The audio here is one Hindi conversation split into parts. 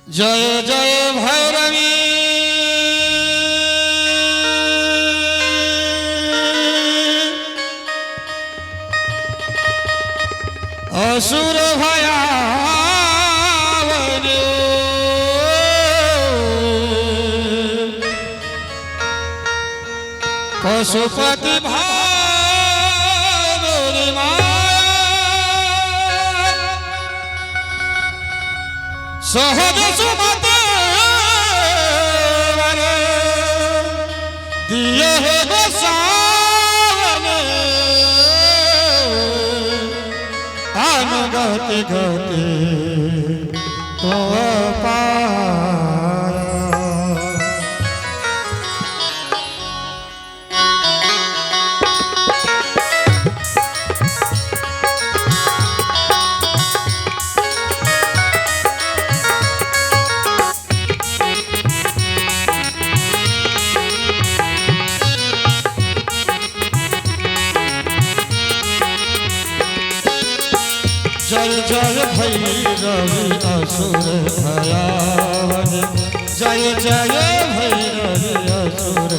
जय जय भैरवी असुर भयावने पशुपति भावनी सहज सुमत दिए है गोसावने अनुगति गति तो पाया। जय जय भैरवी असुर भयावनी जय जय भैरवी असुर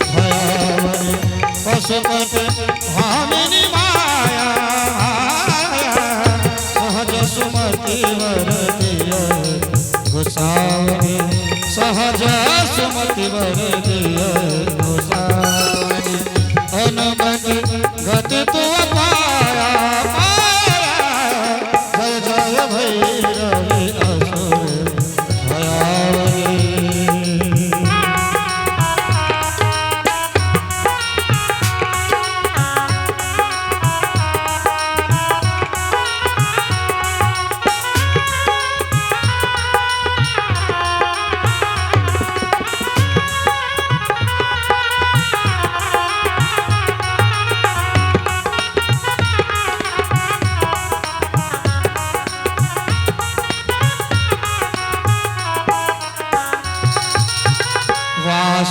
भयावनी पशुपति भामिनी माया सहज सुमति वर दिय गोसावनी सहज सुमति वर दिय गोसावनी अनुगति गति तू पाया।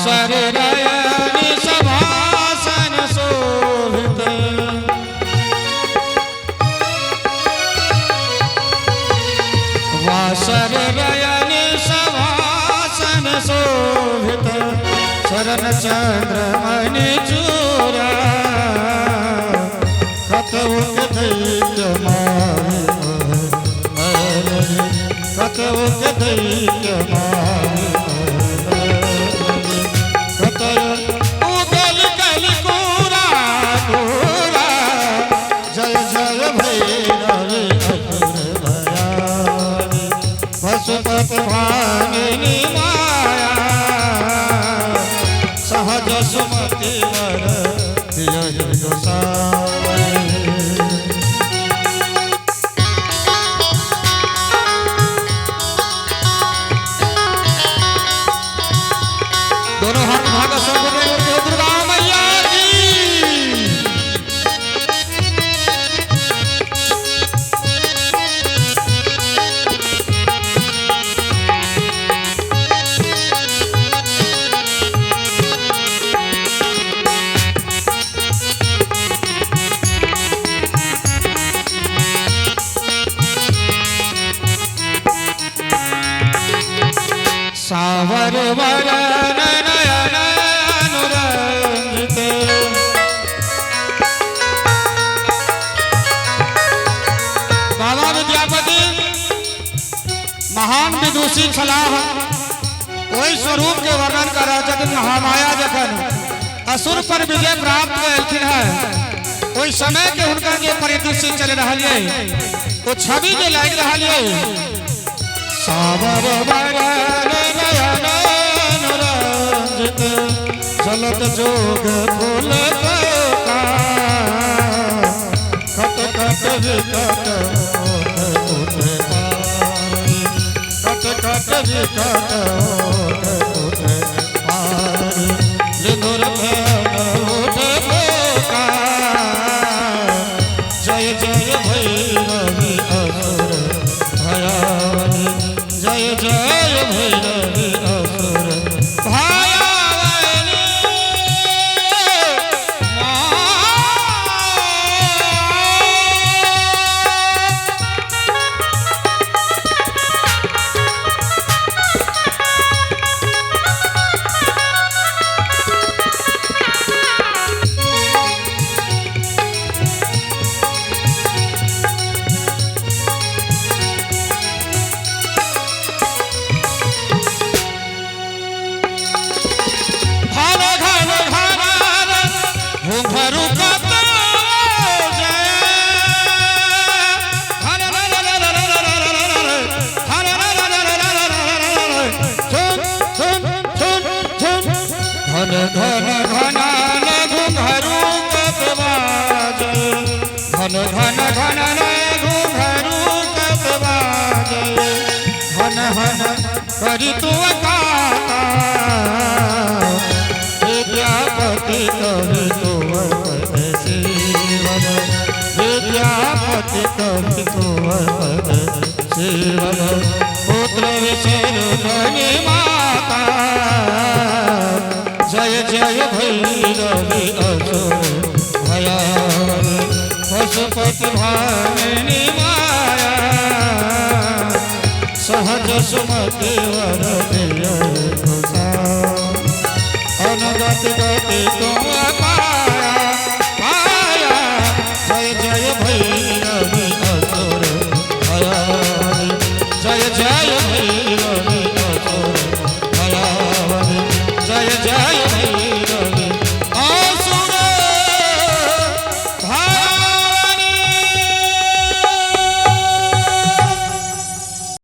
शरयनि सभासन शोभित वासरयनि सभासन शोभित शरण चंद्रमणि चूरा कतवुक दैत्य मारि कतवुक दैत्य मारि पशुपति भामिनी माया सहज सुमति वर दिय गोसावनी। दोनों हाथ भाग सब दुर्गा मैया की। सावर वरन नयन अनुरंजित बाबा विद्यापति महान विदुषी छलाह वही स्वरूप के वर्णन कर महामाया जखन असुर पर विजय प्राप्त कलखिन है वही समय के हुनका जे परिदृश्य चल रहा है वो छवि में लाग रहा है। सावर वरन नयन अनुरंजित चलत जोग फूल खट खट विकट उठे पारी खट खट विकट उठे पारी लिंगुर भेद उठे जय जय भैरवी असुर भयावनी जय जय भैरवी असुर भयावनी। घन घन घना घुंघरू कब बाजे घन घन घन घुंघरू कब बाजे घन घन करी तू विद्यापति कवि तू शिवम विद्यापति कवि तू शिवम पुत्र विष्णु माता जय जय भैरवी असुर भयान पशुपति भामिनी माया सहज सुमति वर अनगत गति तुम